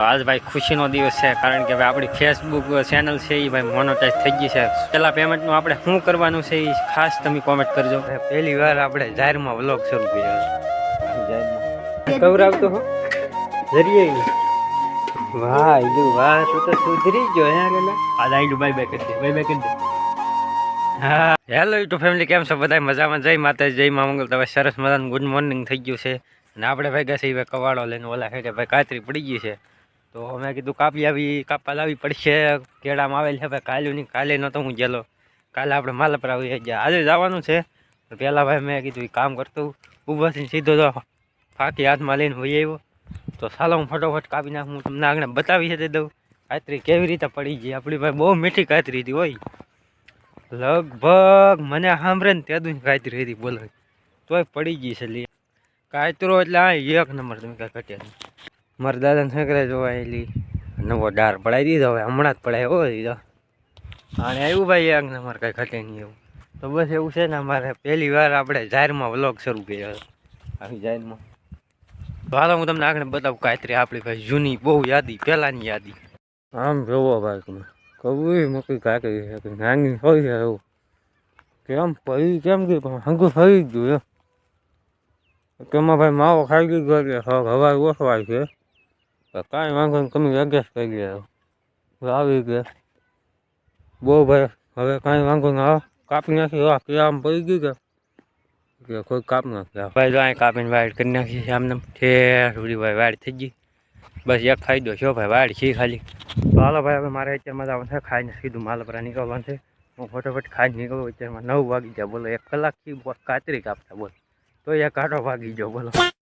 આજ ભાઈ ખુશીનો દિવસ છે, કારણ કે ભાઈ આપણી ફેસબુક ચેનલ છે એ ભાઈ મોનોટાઈઝ થઈ ગઈ છે. પેલા પેમેન્ટનું આપણે શું કરવાનું છે એ ખાસ તમે કોમેન્ટ કરજો. પહેલી વાર આપણે જાહેરમાં વ્લોગ શરૂ કર્યો. કવરાવતો હો જરીએ વાહ ઈલું વાહ તું તો સુધરી ગયો હે લેલા. આજ આઈડું બાય બાય કરી દે, બાય બાય કરી દે. હા હેલો યુટ્યુબ ફેમિલી, કેમ છો બધા? મજામાં? જય માતાજી, જય મા મંગલ. હવે સરસ મજાનું ગુડ મોર્નિંગ થઈ ગયું છે અને આપણે ભાઈ ગયા છે કવાડો લઈને. ઓલા છે કે ભાઈ કાતરી પડી ગઈ છે, તો મેં કીધું કાપવા લાવી પડશે. કેળામાં આવેલ છે ભાઈ, કાલે નહીં કાલે નહોતો હું ગયેલો. કાલે આપણે માલપરા આવી ગયા, આજે જવાનું છે. તો પહેલાં ભાઈ મેં કીધું એ કામ કરતું ઊભો થઈને સીધો તો ફાંકી હાથમાં લઈને હોઈ આવ્યો. તો ચાલો હું ફટોફટ કાપી નાખું, હું તમને આગળ બતાવી દઈ દઉં કાતરી કેવી રીતે પડી ગઈ. આપણી ભાઈ બહુ મીઠી કાતરી હતી હોય, લગભગ મને સાંભળે ને ત્યાં કાતરી હતી બોલો, તોય પડી ગઈ છે. લે કાતરો એટલે આ એક નંબર, તમે કાંઈ ઘટ્યા નહીં. મારા દાદાને છોકરા જોવા એલી નવો ડાર પડાવી દીધો, હવે હમણાં જ પડાય હો દીધો. અને આવ્યું ભાઈ એક નંબર, કાંઈ ઘટે નહીં એવું. તો બસ એવું છે ને, અમારે પહેલી વાર આપણે જાહેરમાં વ્લોગ શરૂ કર્યો આવી જાહેરમાં. તો હાલો હું તમને આગળ બતાવું કાતરી આપણી ભાઈ જૂની બહુ યાદી, પહેલાંની યાદી. આમ જોવો ભાઈ તમે કવું મૂકી કાતરી છે નાની હોય છે એવું કેમ પડી કેમ કે હંગું થઈ ગયું એમ. તેમાં ભાઈ માવો ખાઈ ગયો એટલે હવા ઓછવાય છે. કાંઈ વાંધો નહીં, તમે એડજસ્ટ કરી લે. આવી ગયા બહુ ભાઈ, હવે કાંઈ વાંધો નહીં. હા કાપી નાખી. હા કે આમ પડી ગયું કે કોઈ કાપ નાખ્યા ભાઈ. જો અહીં કાપીને વાડ કરી નાખી છે આમને ઠેર ઉડી ભાઈ, વાડ થઈ ગઈ. બસ એક ફાયદો છો ભાઈ, વાડ છે ખાલી. તો હાલો ભાઈ, હવે મારે અત્યારમાં જવાનું છે, ખાઈને સીધું માલપરા નીકળવાનું છે. હું ફટોફટ ખાઈને નીકળું. અત્યારમાં 9 વાગી જાય બોલો, 1 કલાકથી કાતરી કાપતા બોલો, તો એક કાંટો ભાગી જાઓ બોલો.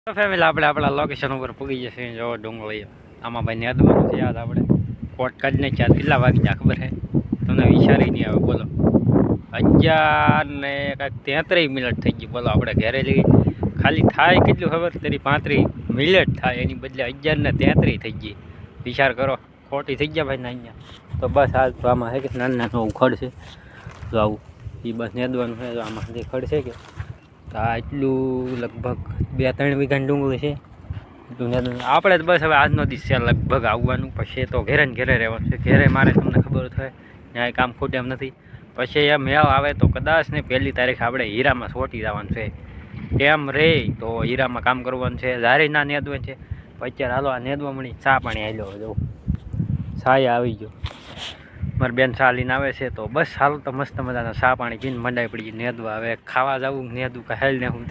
તો ફેમિલી આપણે આપણા લોકેશન ઉપર પૂગી જશે. જો ડુંગળી આમાં ભાઈ નેદવાનું છે. યાદ આપણે કોટ કાઢી નાખ્યા. કેટલા વાગી જાય ખબર છે તમને? વિચારી નહીં આવે બોલો. 11:33 થઈ ગઈ બોલો. આપણે ઘરે લઈ ખાલી થાય કેટલું ખબર? તેરી 35 મિનિટ થાય, એની બદલે 11:33 થઈ ગઈ. વિચાર કરો, ખોટી થઈ ગયા ભાઈ ના અહીંયા. તો બસ આજ તો આમાં છે કે નાનું નાનું ખડ છે, તો આવું એ બસ નેદવાનું છે. તો આમાં જે ખડ છે કે આ એટલું લગભગ 2-3 વીઘાની ડુંગળી છે. એટલું નેદવાનું આપણે તો બસ હવે આજનો દિવસ છે લગભગ આવવાનું. પછી તો ઘરે ને ઘરે રહેવાનું છે. ઘરે મારે તમને ખબર થાય ત્યાં કામ ખોટે એમ નથી. પછી એમ મેળ આવે તો કદાચ ને 1 તારીખ આપણે હીરામાં સોટી જવાનું છે. ટેમ રે તો હીરામાં કામ કરવાનું છે. જારે ના નેદવાનું છે. અત્યારે હાલો આ નેદવા મળી ચા પાણી આવેલો જો છાયા આવી ગયો. મારી બેન ચા લઈને આવે છે. તો બસ હાલ તો મસ્ત મજાના ચા પાણી પીને મંડાઈ પડી નેદવા. હવે ખાવા જવું નેદું કે હેલ ને હું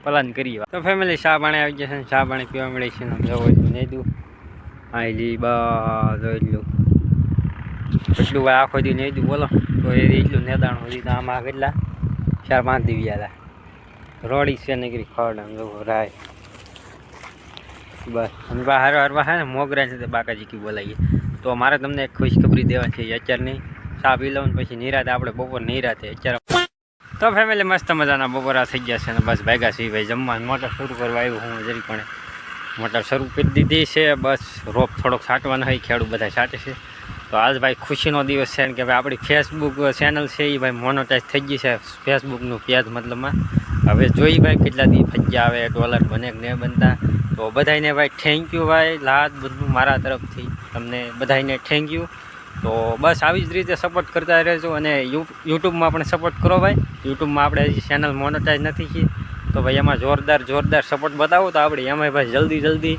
પ્લાન કરીએ. તો ફેમિલી ચા પાણી આવી જશે, ચા પાણી પીવા મળે છે. જવું એટલું નેદું આલી બસ એટલું ભાઈ આખો દી નેદું બોલો. તો એ એટલું નેદાણું હતી. તો આમાં કેટલા 4-5 દી ગયા રોડી છે નીકળી ખડ જવું રાય બસ. અને હરવા છે ને મોગરા છે બાકાજી કી બોલાવીએ. તો મારે તમને એક ખુશખબરી દેવા છે. અત્યારે નહીં ચા પી લઉં પછી નિરાતે આપણે બપોર નિરાતે અત્યારે. તો ફેમિલી મસ્ત મજાના બપોરા થઈ ગયા છે ને બસ ભાગ્યા છે ભાઈ જમવાનું. મોટર શરૂ કરવા આવ્યું હું જરી પણ મોટર શરૂ કરી દીધી છે. બસ રોપ થોડોક છાંટવાનો હોય, ખેડૂત બધા છાંટે છે. તો આજ ભાઈ ખુશીનો દિવસ છે કે ભાઈ આપણી ફેસબુક ચેનલ છે એ ભાઈ મોનોટાઈઝ થઈ ગઈ છે. ફેસબુકનું પેજ મતલબમાં હવે જોઈ ભાઈ કેટલા દી ફજ્યા આવે, ડોલર બને કે નહીં બનતા. તો બધાને ભાઈ થેન્ક યુ ભાઈ, લાત બધું મારા તરફથી તમને બધાને થેન્ક યુ. તો બસ આવી જ રીતે સપોર્ટ કરતા રહેજો. અને યુટ્યુબમાં પણ સપોર્ટ કરો ભાઈ. યુટ્યુબમાં આપણે હજી ચેનલ મોનોટાઈઝ નથી છે, તો ભાઈ એમાં જોરદાર સપોર્ટ બતાવો તો આપણે એમાંય ભાઈ જલ્દી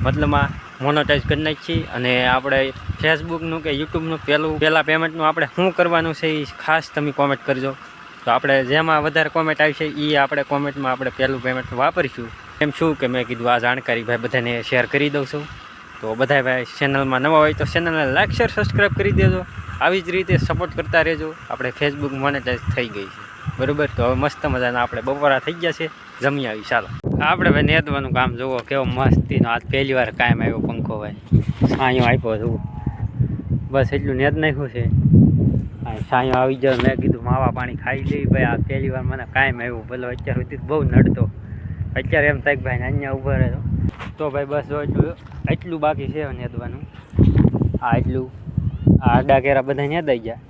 મતલબમાં મોનોટાઈઝ કરી નાખીએ. અને આપણે ફેસબુકનું કે યુટ્યુબનું પહેલાં પેમેન્ટનું આપણે શું કરવાનું છે એ ખાસ તમે કોમેન્ટ કરજો. તો આપણે જેમાં વધારે કોમેન્ટ આવી છે એ આપણે કોમેન્ટમાં આપણે પહેલું પેમેન્ટ વાપરીશું. એમ શું કે મેં કીધું આ જાણકારી ભાઈ બધાને શેર કરી દઉં છું. તો બધા ભાઈ ચેનલમાં નવા હોય તો ચેનલને લાઈક શેર સબસ્ક્રાઈબ કરી દેજો. આવી જ રીતે સપોર્ટ કરતા રહેજો. આપણે ફેસબુક મોનેટાઈઝ થઈ ગઈ છે બરાબર. તો હવે મસ્ત મજાના આપણે બપોરા થઈ ગયા છે, જમી આવી. ચાલો આપણે ભાઈ નેદવાનું કામ જુઓ કેવો મસ્તીનો. આજ પહેલી વાર કાયમ આવ્યો પંખો ભાઈ, છાંયો આપ્યો જુઓ. બસ એટલું નેદ નાખ્યું છે. છાંયો આવી જાય. મેં કીધું માવા પાણી ખાઈ લઈ ભાઈ. આ પહેલી વાર મને કાયમ આવ્યું. ભલે અત્યાર સુધી બહુ નડતો, અત્યારે એમ થાય ભાઈ અહીંયા ઊભા રહેતો. તો ભાઈ બસ જો એટલું બાકી છે નેદવાનું. આ એટલું આ આડા કેરા બધા નેદાઈ ગયા.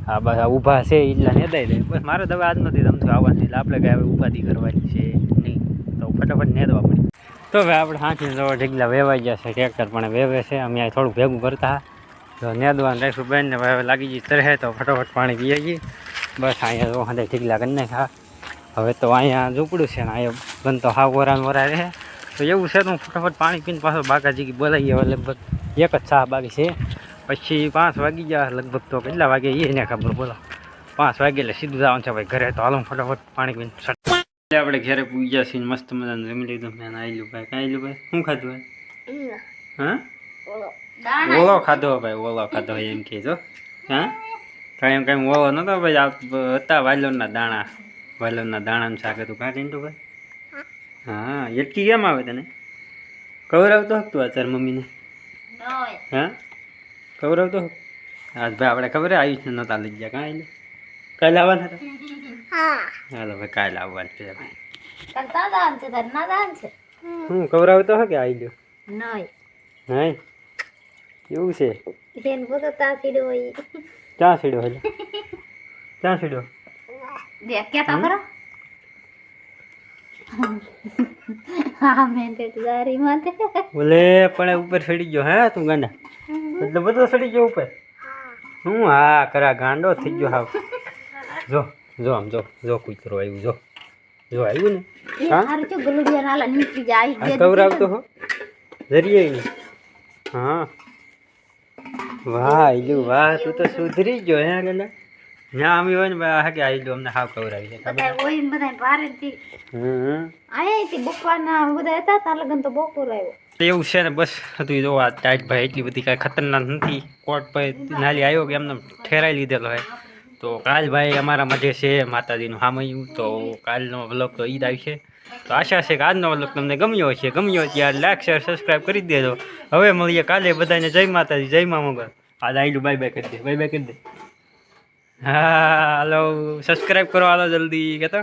હા બસ આ ઊભા છે એટલા નેદાઈ દે. બસ મારે તો હવે આજ નથી રમતું આવવાનું, એટલે આપણે કાંઈ હવે ઉપાધિ કરવાની છે નહીં. તો ફટાફટ નેદવા પડી. તો હવે આપણે હાંચીને જવા ઢીકલા વેવાઈ ગયા છે. ટ્રેક્ટર પણ વેવે છે. અમે અહીં થોડુંક ભેગું કરતા તો નેદવાન રાખ્યું બેન ને હવે લાગી ગઈ તરહે તો ફટોફટ પાણી પીએ ગઈ. બસ અહીંયા જો હાથે ઢીકલા કરી નાખ્યા. હવે તો અહીંયા ઝૂંપડું છે ને અહીંયા બન તો હાવ વરા રહે. તો એવું છે તો હું ફટાફટ પાણી પીને પાછો બાકાજી બોલાવી હવે લગભગ એક જ છા બાકી છે. પછી 5 વાગી ગયા લગભગ. તો કેટલા વાગે એને ખબર બોલો. 5 વાગે એટલે સીધું જવાનું છે ભાઈ ઘરે. તો હાલો ફટાફટ પાણી પીને આપણે ઘરે પૂજા છીએ. મસ્ત મજાનું જમી લીધું. મેં આવેલું ભાઈ કાંઈ આવેલું ભાઈ શું ખાધું ભાઈ? હા ઓલો ખાધો ભાઈ. ઓલો ખાધો એમ કહેજો. હા કાંઈ કાંઈ ઓલો નતો ભાઈ. આ હતા વાલોરના દાણા. વાલોરના દાણાનું શાક હતું. કાંઈ તો ભાઈ હા એટલી કેમ આવે તને? કવરાવતો હક તું અત્યારે મમ્મીને? હા કવરાવતો હક? આજ ભાઈ આપણે ખબર આયુષને નહોતા લઈ ગયા. કાંઈ એટલે કાલે આવવાના હતા? હાલો ભાઈ કાલે આવવાનું છે ભાઈ. હું કવરાવતો હો કે આવી ગયો? નહીં એવું છે? ક્યાં સીડ્યો એટલે ક્યાં સીડ્યો? બોલે પણ ઉપર સડી ગયો. હે તું ગાંડા એટલે બધો સડી ગયો ઉપર? હું હા કરા ગાંડો થઈ ગયો હાવ. જો જો આમ જો જો કૂતરો આવ્યું. જો જો આવ્યું ને. હા કવરાવતો હો જરીએ ને. હા વાહ આયલું વાહ તું તો સુધરી ગયો. હે ગાંડા ત્યાં અમે હોય ને ભાઈ કે આયલું અમને હાવ કવરાવી દે. એવું છે ને બસ હતું. જો આ ટાઈટ ભાઈ એટલી બધી કાંઈ ખતરનાક નથી. કોટ ભાઈ નાલી આવ્યો કે એમને ઠેરાઈ લીધેલો હોય. તો કાલ ભાઈ અમારા મધ્ય છે માતાજીનું હામયું. તો કાલનો વ્લોગ તો ઈદ આવી છે. તો આશા છે કે આજનો વ્લોગ તમને ગમ્યો હશે. ગમ્યો ત્યારે લાઈક શેર સબસ્ક્રાઈબ કરી દેજો. હવે મળીએ કાલે. બધાને જય માતાજી જય મા મોગલ. આજ આયલું બાય બાય કરી દે. બાય બાય કરી દે. હા હાલો સબસ્ક્રાઈબ કરો હાલો જલ્દી કહેતો.